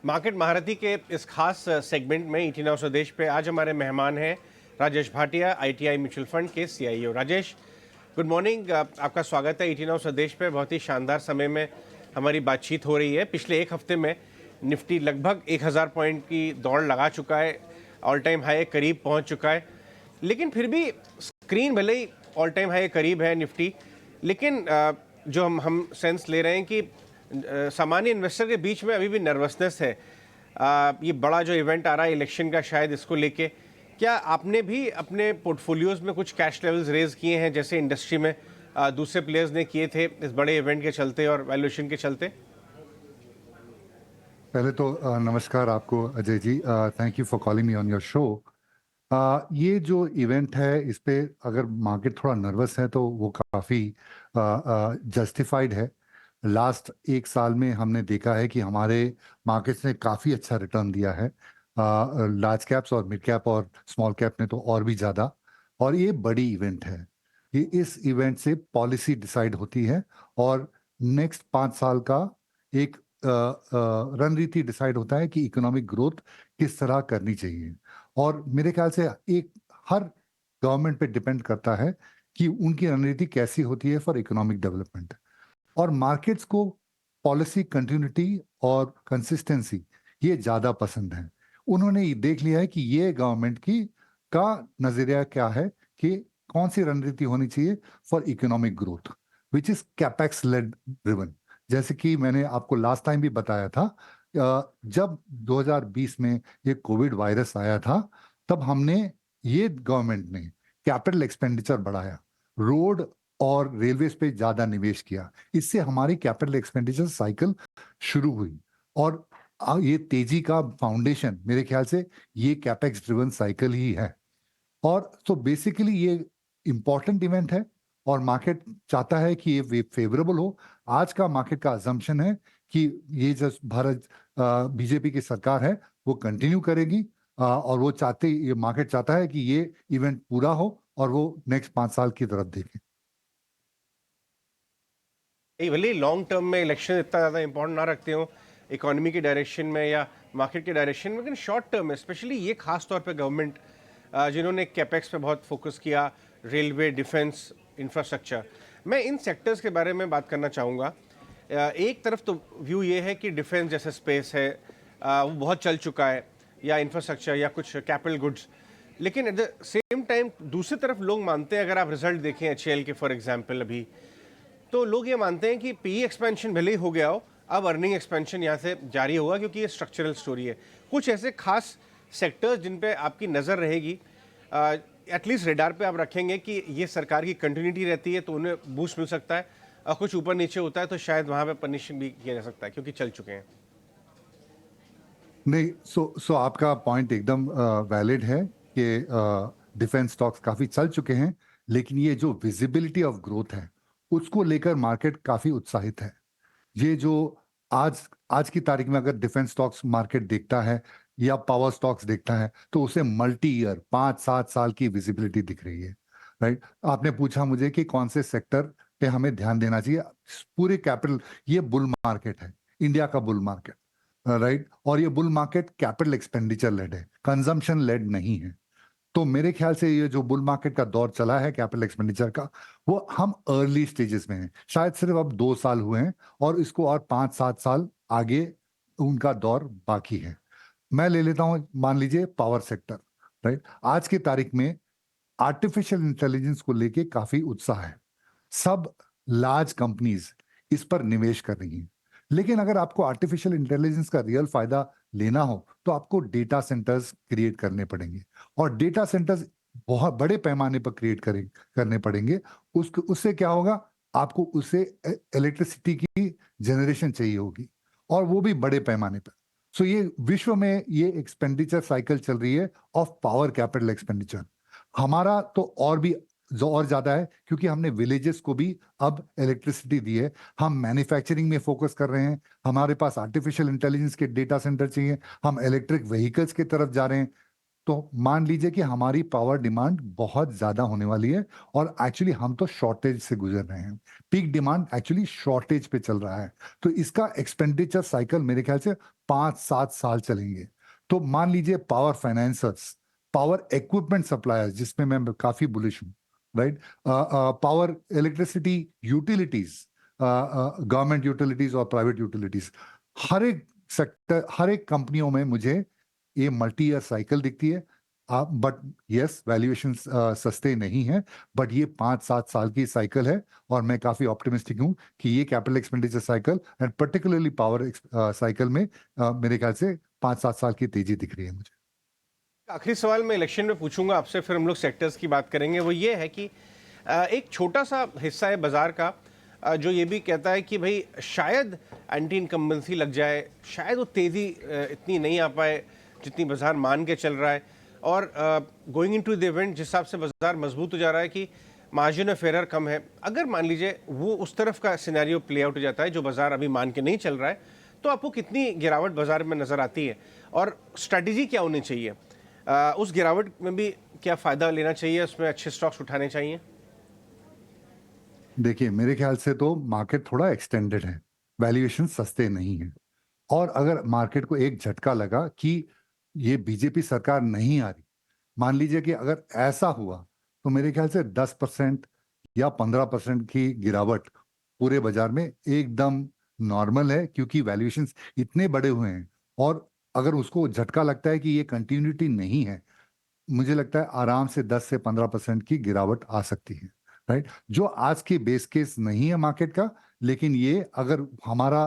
Market महारथी के इस खास सेगमेंट में ईटी नाउ स्वदेश पे आज हमारे मेहमान हैं Rajesh Bhatia, ITI mutual fund के सीईओ। Rajesh, good morning. आपका स्वागत है ईटी नाउ स्वदेश पे। बहुत ही शानदार समय में हमारी बातचीत हो रही है। पिछले एक हफ्ते में निफ्टी लगभग 1000 पॉइंट की दौड़ लगा चुका है, ऑल टाइम हाई करीब पहुंच चुका है। लेकिन फिर भी स्क्रीन भले ही ऑल टाइम हाई करीब है निफ्टी, लेकिन जो हम सेंस ले रहे हैं कि सामान्य इन्वेस्टर के बीच में अभी भी नर्वसनेस है। ये बड़ा जो इवेंट आ रहा है इलेक्शन का, शायद इसको लेके क्या आपने भी अपने पोर्टफोलियोज में कुछ कैश लेवल्स रेज किए हैं जैसे इंडस्ट्री में दूसरे प्लेयर्स ने किए थे इस बड़े इवेंट के चलते और वैल्यूएशन के चलते? पहले तो नमस्कार आपको Ajay ji. Thank you for calling me on your show. ये जो इवेंट है इस पे अगर मार्केट थोड़ा नर्वस है तो वो काफ़ी जस्टिफाइड है। लास्ट एक साल में हमने देखा है कि हमारे मार्केट्स ने काफ़ी अच्छा रिटर्न दिया है। लार्ज कैप्स और मिड कैप और स्मॉल कैप ने तो और भी ज़्यादा। और ये बड़ी इवेंट है। ये इस इवेंट से पॉलिसी डिसाइड होती है और नेक्स्ट 5 साल का एक रणनीति डिसाइड होता है कि इकोनॉमिक ग्रोथ किस तरह करनी चाहिए। और मेरे ख्याल से एक हर गवर्नमेंट पे डिपेंड करता है कि उनकी रणनीति कैसी होती है फॉर इकोनॉमिक डेवलपमेंट। और मार्केट्स को पॉलिसी कंटिन्यूटी और कंसिस्टेंसी ये ज्यादा पसंद है। उन्होंने ये देख लिया है कि ये गवर्नमेंट की का नजरिया क्या है कि कौन सी रणनीति होनी चाहिए for economic growth, which is capex led driven. जैसे कि मैंने आपको लास्ट टाइम भी बताया था, जब 2020 में ये कोविड वायरस आया था तब हमने ये गवर्नमेंट ने कैपिटल एक्सपेंडिचर बढ़ाया, रोड और रेलवेज पे ज्यादा निवेश किया। इससे हमारी कैपिटल एक्सपेंडिचर साइकिल शुरू हुई और ये तेजी का फाउंडेशन मेरे ख्याल से ये कैपेक्स ड्रिवन साइकिल ही है। और तो बेसिकली ये इंपॉर्टेंट इवेंट है और मार्केट चाहता है कि ये फेवरेबल हो। आज का मार्केट का अजम्पशन है कि ये जो भारत बीजेपी की सरकार है वो कंटिन्यू करेगी, और वो ये मार्केट चाहता है कि ये इवेंट पूरा हो और वो नेक्स्ट 5 साल की तरफ देखे। भले लॉन्ग टर्म में इलेक्शन इतना ज़्यादा इंपॉर्टेंट ना रखते हो इकोनॉमी के डायरेक्शन में या मार्केट के डायरेक्शन में, लेकिन शॉर्ट टर्म में स्पेशली ये खास तौर पे गवर्नमेंट जिन्होंने कैपेक्स पे बहुत फोकस किया, रेलवे, डिफेंस, इंफ्रास्ट्रक्चर, मैं इन सेक्टर्स के बारे में बात करना चाहूँगा। एक तरफ तो व्यू ये है कि डिफेंस जैसे स्पेस है वो बहुत चल चुका है, या इंफ्रास्ट्रक्चर या कुछ कैपिटल गुड्स, लेकिन एट द सेम टाइम दूसरी तरफ लोग मानते हैं, अगर आप रिजल्ट देखें एचएएल के फॉर एग्जांपल अभी, तो लोग ये मानते हैं कि पीई एक्सपेंशन भले ही हो गया हो, अब अर्निंग एक्सपेंशन यहाँ से जारी होगा क्योंकि ये स्ट्रक्चरल स्टोरी है। कुछ ऐसे खास सेक्टर्स जिन पे आपकी नज़र रहेगी, एटलीस्ट रेडार पे आप रखेंगे कि ये सरकार की कंटिन्यूटी रहती है तो उन्हें बूस्ट मिल सकता है, और कुछ ऊपर नीचे होता है तो शायद वहाँ पे पनिशन भी किया जा सकता है क्योंकि चल चुके हैं। नहीं, सो आपका पॉइंट एकदम वैलिड है कि डिफेंस स्टॉक्स काफी चल चुके हैं, लेकिन ये जो विजिबिलिटी ऑफ ग्रोथ है उसको लेकर मार्केट काफी उत्साहित है। ये जो आज आज की तारीख में अगर डिफेंस स्टॉक्स मार्केट देखता है या पावर स्टॉक्स देखता है तो उसे मल्टी ईयर 5-7 साल की विजिबिलिटी दिख रही है। राइट, आपने पूछा मुझे कि कौन से सेक्टर पे हमें ध्यान देना चाहिए। पूरे कैपिटल, ये बुल मार्केट है, इंडिया का बुल मार्केट। राइट, और ये bull market capital expenditure led है, कंजम्पशन लेड नहीं है। तो मेरे ख्याल से ये जो बुल मार्केट का दौर चला है कैपिटल एक्सपेंडिचर का, वो हम अर्ली स्टेजेस में हैं। शायद सिर्फ अब 2 साल हुए हैं और इसको और 5-7 साल आगे उनका दौर बाकी है। मैं ले लेता हूं, मान लीजिए पावर सेक्टर। राइट, आज की तारीख में आर्टिफिशियल इंटेलिजेंस को लेके काफी उत्साह है। सब लार्ज कंपनीज इस पर निवेश कर रही हैं। लेकिन अगर आपको आर्टिफिशियल इंटेलिजेंस का रियल फायदा लेना हो तो आपको डेटा सेंटर्स क्रिएट करने पड़ेंगे, और डेटा सेंटर्स बहुत बड़े पैमाने पर करने पड़ेंगे। उससे क्या होगा, आपको उससे इलेक्ट्रिसिटी की जनरेशन चाहिए होगी, और वो भी बड़े पैमाने पर। सो ये विश्व में ये एक्सपेंडिचर साइकिल चल रही है ऑफ पावर कैपिटल एक्सपेंडिचर। हमारा तो और भी जो और ज्यादा है क्योंकि हमने विलेजेस को भी अब इलेक्ट्रिसिटी दी है। हम मैन्युफैक्चरिंग में फोकस कर रहे हैं, हमारे पास आर्टिफिशियल इंटेलिजेंस के डेटा सेंटर चाहिए, हम इलेक्ट्रिक व्हीकल्स की तरफ जा रहे हैं। तो मान लीजिए कि हमारी पावर डिमांड बहुत ज्यादा होने वाली है और एक्चुअली हम तो शॉर्टेज से गुजर रहे हैं। पीक डिमांड एक्चुअली शॉर्टेज पे चल रहा है, तो इसका एक्सपेंडिचर साइकिल मेरे ख्याल से 5-7 साल चलेंगे। तो मान लीजिए power financiers, power equipment suppliers जिसमें मैं काफी बुलिश हूँ, right, power electricity utilities, government utilities और प्राइवेट यूटिलिटीज, हर एक सेक्टर, हर एक कंपनियों में मुझे ये मल्टी ईयर साइकिल दिखती है। बट यस, वैल्यूएशन सस्ते नहीं है, बट ये 5-7 साल की साइकिल है और मैं काफी ऑप्टिमिस्टिक हूं कि ये capital expenditure cycle and particularly power cycle में मेरे ख्याल से 5-7 साल की तेजी दिख रही है मुझे। आखिरी सवाल मैं इलेक्शन में पूछूंगा आपसे, फिर हम लोग सेक्टर्स की बात करेंगे। वो ये है कि एक छोटा सा हिस्सा है बाजार का जो ये भी कहता है कि भाई शायद एंटी इनकम्बेंसी लग जाए, शायद वो तेज़ी इतनी नहीं आ पाए जितनी बाजार मान के चल रहा है, और गोइंग इनटू द इवेंट जिस हिसाब से बाजार मजबूत हो जा रहा है कि मार्जिन ऑफ एरर कम है। अगर मान लीजिए वो उस तरफ का सिनेरियो प्ले आउट हो जाता है जो बाजार अभी मान के नहीं चल रहा है, तो आपको कितनी गिरावट बाजार में नजर आती है और स्ट्रैटेजी क्या होनी चाहिए? उस गिरावट में भी क्या फायदा लेना चाहिए, उसमें अच्छे स्टॉक्स उठाने चाहिए? देखिए, मेरे ख्याल से तो मार्केट थोड़ा एक्सटेंडेड है, वैल्यूएशन सस्ते नहीं है। और अगर मार्केट को एक झटका लगा कि ये बीजेपी सरकार नहीं आ रही, मान लीजिए कि अगर ऐसा हुआ, तो मेरे ख्याल से 10% या 15% की गिरावट पूरे बाजार में एकदम नॉर्मल है, क्योंकि वैल्यूएशंस इतने बड़े हुए हैं। और अगर उसको झटका लगता है कि ये कंटिन्यूटी नहीं है, मुझे लगता है आराम से 10 से 15% की गिरावट आ सकती है, राइट, जो आज के बेस केस नहीं है मार्केट का। लेकिन ये अगर हमारा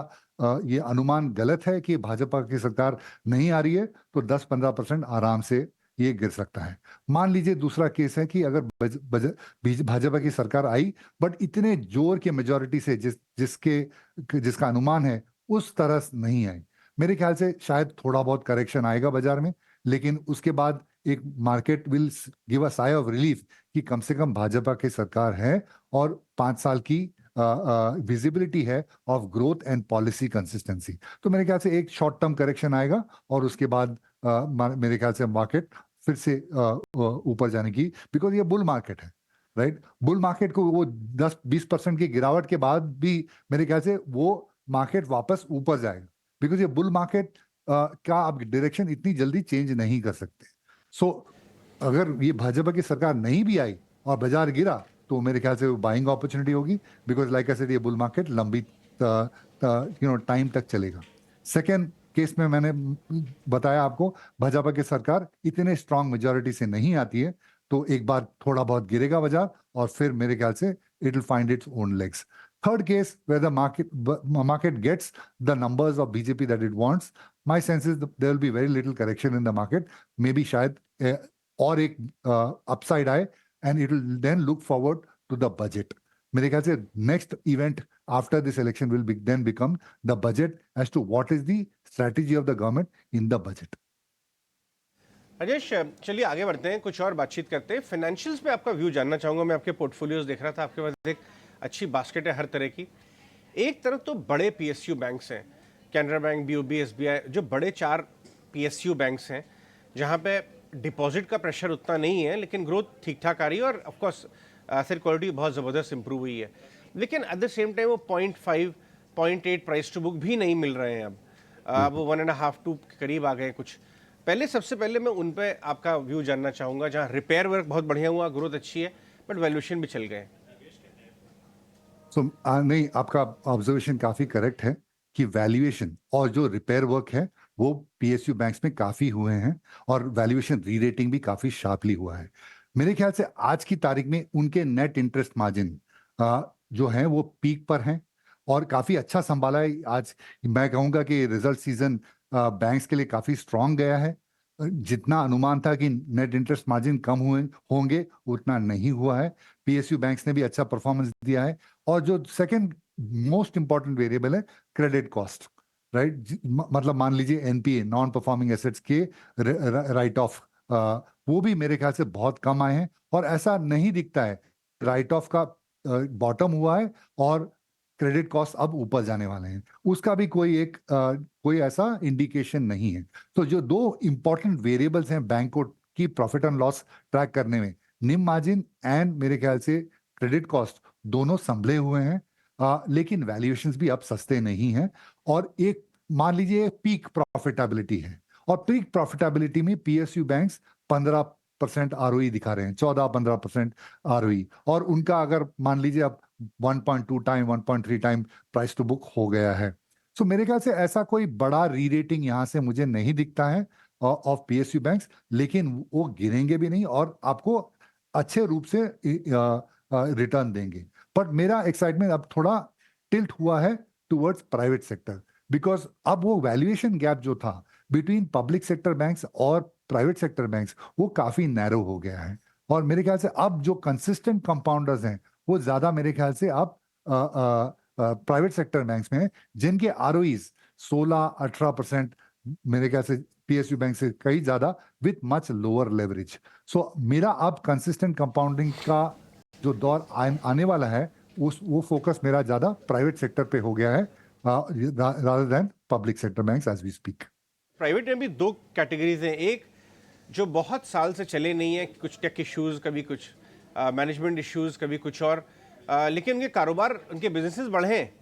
ये अनुमान गलत है कि भाजपा की सरकार नहीं आ रही है, तो 10-15% आराम से ये गिर सकता है। मान लीजिए दूसरा केस है कि अगर भाजपा की सरकार आई, बट इतने जोर के मेजोरिटी से जिसका अनुमान है उस तरह से नहीं आई, मेरे ख्याल से शायद थोड़ा बहुत करेक्शन आएगा बाजार में। लेकिन उसके बाद एक market will give a sigh of relief कि कम से कम भाजपा की सरकार है और 5 साल की विजिबिलिटी है of growth and policy consistency. तो मेरे ख्याल से एक शॉर्ट टर्म करेक्शन आएगा और उसके बाद मेरे ख्याल से मार्केट फिर से ऊपर जाने की, बिकॉज ये बुल मार्केट है, राइट। बुल मार्केट को वो 10-20% की गिरावट के बाद भी मेरे ख्याल से वो मार्केट वापस ऊपर जाएगा, बिकॉज ये बुल मार्केट का आप डायरेक्शन इतनी जल्दी चेंज नहीं कर सकते। सो अगर ये भाजपा की सरकार नहीं भी आई और बाजार गिरा, तो मेरे ख्याल से वो बाइंग अपॉर्चुनिटी होगी, बिकॉज लाइक आई सेड ये बुल मार्केट लंबी टाइम तक चलेगा। सेकेंड केस में मैंने बताया आपको, भाजपा की सरकार इतने स्ट्रांग मेजोरिटी से नहीं आती है, तो एक बार थोड़ा बहुत गिरेगा बाजार और फिर मेरे ख्याल से it will find its own legs. Third case, where the market gets the numbers of BJP that it wants, my sense is there will be very little correction in the market. Maybe शायद और एक upside आए and it will then look forward to the budget. मेरे ख्याल से next event after this election will then become the budget as to what is the strategy of the government in the budget. Rajesh, चलिए आगे बढ़ते हैं, कुछ और बातचीत करते हैं। फाइनेंशियल्स पे आपका व्यू जानना चाहूँगा। मैं आपके पोर्टफोलियोज देख रहा था, आपके पास एक अच्छी बास्केट है हर तरह की। एक तरफ तो बड़े पीएसयू बैंक्स हैं, कैनरा बैंक, बीओबी, एसबीआई, जो बड़े 4 पीएसयू बैंक्स हैं जहाँ पे डिपॉजिट का प्रेशर उतना नहीं है, लेकिन ग्रोथ ठीक ठाक आ रही है और ऑफकोर्स एसेट क्वालिटी बहुत ज़बरदस्त इंप्रूव हुई है। लेकिन एट द सेम टाइम वो 0.5, 0.8 प्राइस टू बुक भी नहीं मिल रहे हैं अब वो 1.5, 2 के करीब आ गए कुछ। पहले सबसे पहले मैं उन पे आपका व्यू जानना चाहूँगा, जहाँ रिपेयर वर्क बहुत बढ़िया हुआ, ग्रोथ अच्छी है, बट वैल्यूएशन भी चल गए। नहीं, आपका ऑब्जर्वेशन काफी करेक्ट है कि वैल्यूएशन और जो रिपेयर वर्क है वो पीएसयू बैंक्स में काफी हुए हैं और वैल्यूएशन री रेटिंग भी काफी शार्पली हुआ है। मेरे ख्याल से आज की तारीख में उनके नेट इंटरेस्ट मार्जिन जो है वो पीक पर हैं और काफी अच्छा संभाला है। आज मैं कहूंगा कि रिजल्ट सीजन बैंक्स के लिए काफी स्ट्रांग गया है। जितना अनुमान था कि नेट इंटरेस्ट मार्जिन कम हुए होंगे, उतना नहीं हुआ है। पीएसयू बैंक्स ने भी अच्छा परफॉर्मेंस दिया है। और जो सेकंड मोस्ट इंपॉर्टेंट वेरिएबल है क्रेडिट कॉस्ट, राइट, मतलब मान लीजिए एनपीए, नॉन परफॉर्मिंग एसेट्स के राइट ऑफ, वो भी मेरे ख्याल से बहुत कम आए हैं और ऐसा नहीं दिखता है राइट ऑफ का बॉटम हुआ है और क्रेडिट कॉस्ट अब ऊपर जाने वाले हैं, उसका भी कोई ऐसा इंडिकेशन नहीं है। तो जो दो इंपॉर्टेंट वेरिएबल्स हैं बैंक को की प्रॉफिट एंड लॉस ट्रैक करने में निम मार्जिन एंड मेरे ख्याल से क्रेडिट कॉस्ट दोनों संभले हुए हैं, लेकिन वैल्यूएशंस भी अब सस्ते नहीं हैं। और एक मान लीजिए पीक प्रॉफिटेबिलिटी है, और पीक प्रॉफिटेबिलिटी में पीएसयू बैंक्स 15% आरओई दिखा रहे हैं, 14-15% आरओई, और उनका अगर मान लीजिए अब 1.2 time 1.3 time price to book हो गया है। सो मेरे ख्याल से ऐसा कोई बड़ा री रेटिंग यहां से मुझे नहीं दिखता है ऑफ पीएसयू बैंक्स, लेकिन वो गिरेंगे भी नहीं और आपको अच्छे रूप से रिटर्न देंगे। बट मेरा एक्साइटमेंट अब थोड़ा टिल्ट हुआ है टुवर्ड्स प्राइवेट सेक्टर, बिकॉज अब वो वैल्यूएशन गैप जो था बिटवीन पब्लिक सेक्टर बैंक्स और प्राइवेट सेक्टर बैंक्स वो काफी नैरो हो गया है। और मेरे ख्याल से अब जो कंसिस्टेंट कंपाउंडर्स हैं वो ज्यादा मेरे ख्याल से अब प्राइवेट सेक्टर बैंक्स में हैं, जिनके आरओईज 16-18% मेरे ख्याल से पीएसयू बैंक से कहीं ज्यादा विथ मच लोअर लेवरेज। सो मेरा अब कंसिस्टेंट कंपाउंडिंग का जो दौर आने वाला है वो फोकस मेरा ज्यादा प्राइवेट सेक्टर पे हो गया है rather than public sector banks as we speak. Private में भी दो कैटेगरीज हैं, एक जो बहुत साल से चले नहीं है, कुछ टेक इश्यूज, कभी कुछ मैनेजमेंट इश्यूज, कभी कुछ और, लेकिन उनके कारोबार, उनके बिजनेसेस बढ़े हैं।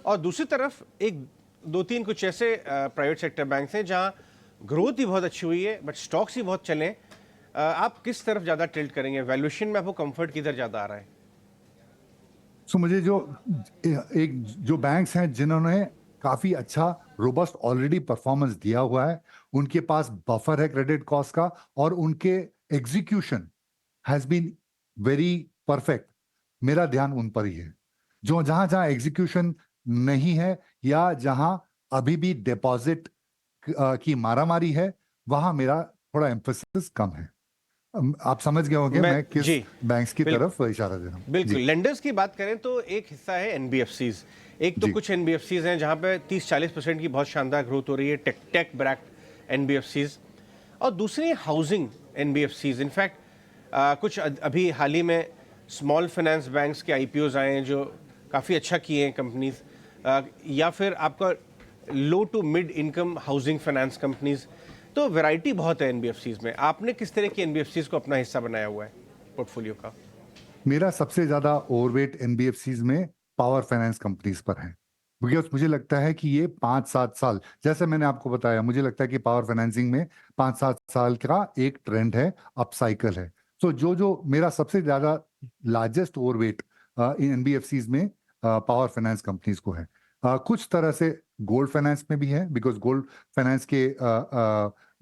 और दूसरी तरफ एक दो तीन कुछ ऐसे प्राइवेट सेक्टर बैंक्स हैं जहां ग्रोथ भी बहुत अच्छी हुई है बट स्टॉक्स ही बहुत चले हैं। आप किस तरफ ज़्यादा टिल्ट करेंगे? वैल्यूएशन में आपको कंफर्ट किधर ज़्यादा आ रहा है? सो मुझे जो बैंक्स हैं जिन्होंने काफी अच्छा रोबस्ट ऑलरेडी परफॉर्मेंस दिया हुआ है, उनके पास बफर है क्रेडिट कॉस्ट का, और उनके execution has been very perfect, मेरा ध्यान उन पर ही है। जो जहां जहां एग्जीक्यूशन नहीं है या जहां अभी भी डिपॉजिट की मारामारी है, वहां मेरा थोड़ा एम्फेसिस कम है। आप समझ गए होंगे मैं किस जी बैंक्स की तरफ इशारा दे रहा हूँ। बिल्कुल। लेंडर्स की बात करें तो एक हिस्सा है एनबीएफसीज। एक तो जी। कुछ एनबीएफसीज हैं जहां पे 30-40% की बहुत शानदार ग्रोथ हो रही है, टेक बैक्ड एनबीएफसीज, और दूसरी हाउसिंग एनबीएफसीज। इनफैक्ट कुछ अभी हाल ही में स्मॉल फाइनेंस बैंक्स के आईपीओज आए हैं जो काफ़ी अच्छा किए हैं कंपनीज, या फिर आपका low to mid income housing finance companies. तो वैरायटी बहुत है एनबीएफसीज में। आपने किस तरह की एनबीएफसीज को अपना हिस्सा बनाया हुआ है पोर्टफोलियो का? मेरा सबसे ज्यादा ओवरवेट एनबीएफसीज में पावर फाइनेंस कंपनीज पर है, बिकॉज मुझे लगता है कि ये 5-7 साल, जैसे मैंने आपको बताया, मुझे लगता है कि पावर फाइनेंसिंग में 5-7 साल का एक ट्रेंड है, अप साइकिल है। सो जो जो मेरा सबसे ज्यादा लार्जेस्ट ओवरवेट इन एनबीएफसीज में पावर फाइनेंस कंपनीज को है। कुछ तरह से गोल्ड फाइनेंस में भी है, बिकॉज गोल्ड फाइनेंस के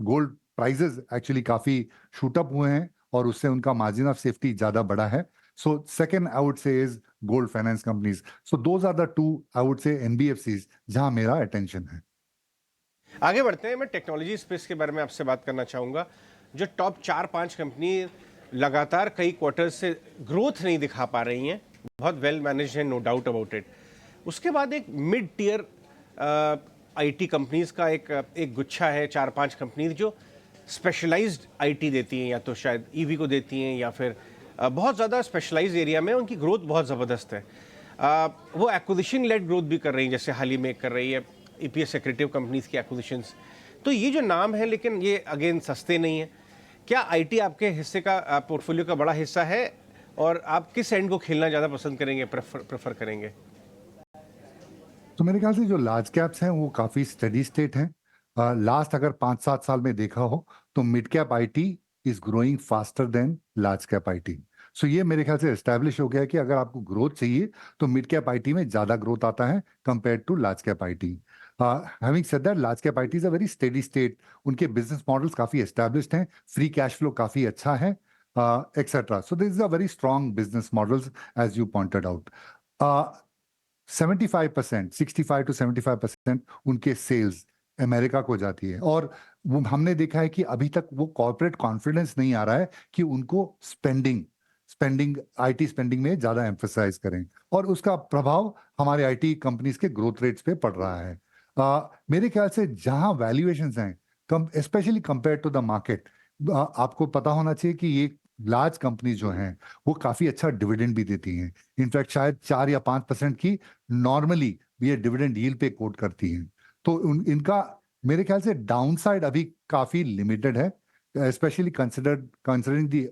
गोल्ड प्राइजेस एक्चुअली काफी शूट अप हुए हैं और उससे उनका मार्जिन ऑफ सेफ्टी ज्यादा बड़ा है। So second, I would say is gold finance companies. So those are the two, I would say, NBFCs जहां मेरा attention है। आगे बढ़ते हैं। मैं टेक्नोलॉजी स्पेस के बारे में आपसे बात करना चाहूँगा। जो टॉप 4-5 कंपनी लगातार कई क्वार्टर्स से ग्रोथ नहीं दिखा पा रही हैं, बहुत वेल मैनेज है, नो डाउट अबाउट इट। उसके बाद एक मिड टियर आईटी कंपनीज का एक गुच्छा है, 4-5 कंपनीज जो स्पेशलाइज्ड आईटी देती हैं, या तो शायद ईवी को देती हैं या फिर बहुत ज़्यादा स्पेशलाइज्ड एरिया में उनकी ग्रोथ बहुत ज़बरदस्त है। वो एक्विजिशन लेड ग्रोथ भी कर रही हैं, जैसे हाल ही में कर रही है ईपीएस एक्रेटिव कंपनीज की एक्विजिशंस। तो ये जो नाम है, लेकिन ये अगेन सस्ते नहीं है। क्या आईटी आपके हिस्से का, पोर्टफोलियो का बड़ा हिस्सा है, और आप किस एंड को खेलना ज़्यादा पसंद करेंगे, प्रेफर करेंगे? तो मेरे ख्याल से जो लार्ज कैप्स हैं वो काफी स्टेडी स्टेट हैं। लास्ट अगर 5-7 साल में देखा हो तो mid cap IT is growing faster than large cap IT. So ये मेरे ख्याल से एस्टेब्लिश हो गया है कि अगर आपको ग्रोथ चाहिए तो मिड कैप आईटी में ज्यादा ग्रोथ आता है compare to large cap IT. Having said that, large cap IT is a very steady state, उनके बिजनेस मॉडल्स काफी एस्टेब्लिश्ड हैं, फ्री कैश फ्लो काफी अच्छा है, etcetera. So this is a very strong business models as you pointed out. 75%, 65-75% उनके sales America को जाती है, और वो हमने देखा है कि अभी तक वो कॉर्पोरेट कॉन्फिडेंस नहीं आ रहा है कि उनको स्पेंडिंग आईटी स्पेंडिंग में ज्यादा एम्फेसाइज करें, और उसका प्रभाव हमारे आईटी कंपनीज के ग्रोथ रेट्स पे पड़ रहा है। मेरे ख्याल से जहां वैल्यूएशंस हैं, specially compare to the market, आपको पता होना चाहिए कि ये लार्ज कंपनी जो हैं वो काफी अच्छा डिविडेंड भी देती हैं। इनफैक्ट शायद 4 या 5% की नॉर्मली ये डिविडेंड यील्ड पे कोट करती हैं। तो इनका मेरे ख्याल से डाउनसाइड अभी काफी लिमिटेड है। Specially considering the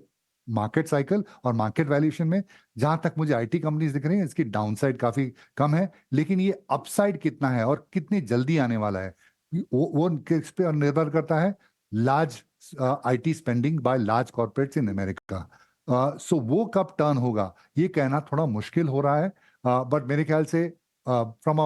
market cycle और मार्केट वैल्यूएशन में जहां तक मुझे आईटी कंपनीज दिख रही हैं, इसकी डाउनसाइड काफी कम है, लेकिन ये अपसाइड कितना है और कितनी जल्दी आने वाला है वो किस पे निर्भर करता है? Large IT spending by large corporates in America. So वो कब टर्न होगा ये कहना थोड़ा मुश्किल हो रहा है, बट मेरे ख्याल से from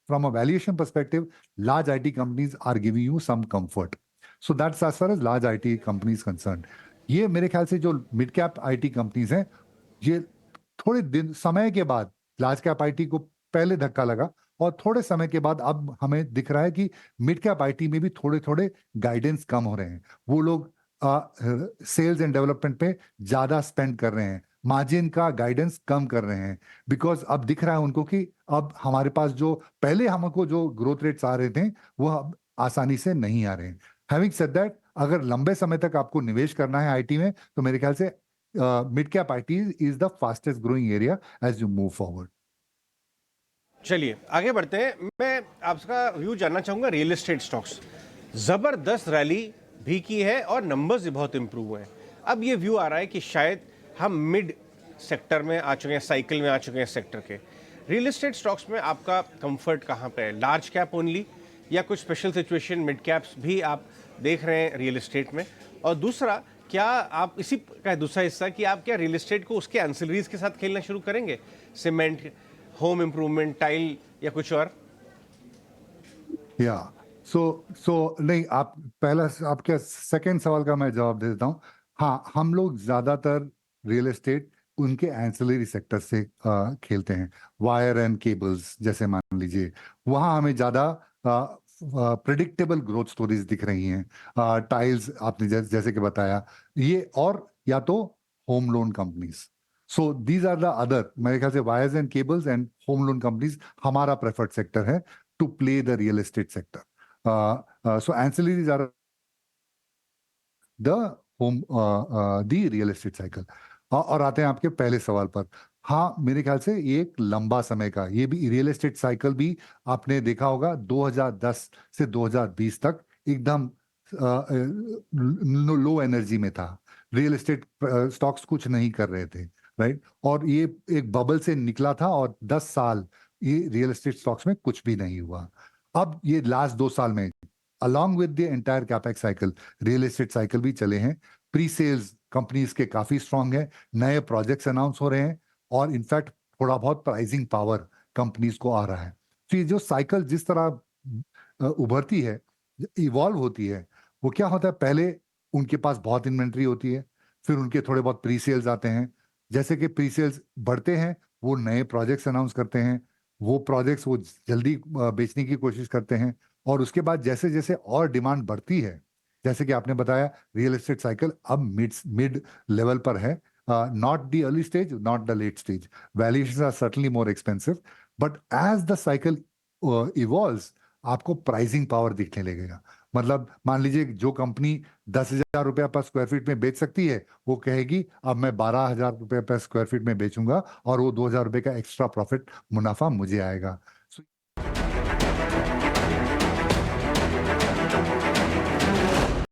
a valuation perspective large IT companies are giving you some comfort. So that's as far as large IT companies concerned. ये मेरे ख्याल से जो मिड कैप आईटी कंपनीज हैं, ये थोड़े दिन समय के बाद लार्ज कैप आईटी को पहले धक्का लगा और थोड़े समय के बाद अब हमें दिख रहा है कि मिड कैप आईटी में भी थोड़े थोड़े गाइडेंस कम हो रहे हैं। वो लोग सेल्स एंड डेवलपमेंट पे ज्यादा स्पेंड कर रहे हैं, मार्जिन का गाइडेंस कम कर रहे हैं, बिकॉज अब दिख रहा है उनको कि अब हमारे पास जो पहले हमको जो ग्रोथ रेट्स आ रहे थे वो अब आसानी से नहीं आ रहे हैं। हैविंग सेड दैट, अगर लंबे समय तक आपको निवेश करना है आईटी में तो मेरे ख्याल से mid cap IT is the fastest growing area as you move forward. चलिए आगे बढ़ते हैं। मैं आपका व्यू जानना चाहूंगा रियल एस्टेट स्टॉक्स। जबरदस्त रैली भी की है और नंबर्स भी बहुत इंप्रूव हुए हैं। अब ये व्यू आ रहा है कि शायद हम मिड सेक्टर में आ चुके हैं, साइकिल में आ चुके हैं सेक्टर के। रियल एस्टेट स्टॉक्स में आपका कंफर्ट कहाँ पे है? लार्ज कैप ओनली या कुछ स्पेशल सिचुएशन मिड कैप्स भी आप देख रहे हैं रियल एस्टेट में? और दूसरा, क्या आप इसी का दूसरा हिस्सा कि आप क्या रियल एस्टेट को उसके एंसिलरीज के साथ खेलना शुरू करेंगे? सीमेंट, होम इम्प्रूवमेंट, टाइल या कुछ और? या सो नहीं, आप पहला आपके सेकंड सवाल का मैं जवाब दे देता हूँ। हाँ, हम लोग ज्यादातर रियल एस्टेट उनके एंसिलरी सेक्टर से खेलते हैं। वायर एंड केबल्स जैसे मान लीजिए, वहाँ हमें ज्यादा प्रिडिक्टेबल ग्रोथ स्टोरीज दिख रही हैं। टाइल्स आपने जैसे कि बताया, ये और या तो home loan companies. So these are the other, मेरे ख्याल से wires and cables and home loan companies हमारा प्रेफर्ड सेक्टर है to play the real estate sector. So ancillaries are the home the real estate cycle। और आते हैं आपके पहले सवाल पर। हाँ, मेरे ख्याल से ये एक लंबा समय का, ये भी रियल एस्टेट साइकिल भी आपने देखा होगा 2010 से 2020 तक एकदम लो एनर्जी में था। रियल एस्टेट स्टॉक्स कुछ नहीं कर रहे थे, राइट? और ये एक बबल से निकला था और 10 साल ये रियल एस्टेट स्टॉक्स में कुछ भी नहीं हुआ। अब ये लास्ट 2 साल में along with the entire capex cycle, real estate cycle भी चले हैं। प्री सेल्स कंपनीज के काफी स्ट्रांग है, नए प्रोजेक्ट्स अनाउंस हो रहे हैं और इनफैक्ट थोड़ा बहुत प्राइसिंग पावर कंपनीज को आ रहा है। तो ये जो साइकिल जिस तरह उभरती है, इवॉल्व होती है, वो क्या होता है, पहले उनके पास बहुत इन्वेंट्री होती है, फिर उनके थोड़े बहुत प्री सेल्स आते हैं। जैसे कि प्री सेल्स बढ़ते हैं, वो नए प्रोजेक्ट्स अनाउंस करते हैं, वो प्रोजेक्ट्स वो जल्दी बेचने की कोशिश करते हैं, और उसके बाद जैसे जैसे और डिमांड बढ़ती है, जैसे कि आपने बताया रियल एस्टेट साइकिल अब मिड मिड लेवल पर है, not the early stage, not the late stage. Valuations are certainly more expensive, but as the cycle evolves आपको प्राइसिंग पावर दिखने लगेगा। मतलब मान लीजिए जो कंपनी 10,000 रुपया पर स्क्वायर फीट में बेच सकती है, वो कहेगी अब मैं 12,000 रुपये पर स्क्वायर फीट में बेचूंगा और वो 2,000 रुपये का एक्स्ट्रा प्रॉफिट मुनाफा मुझे आएगा।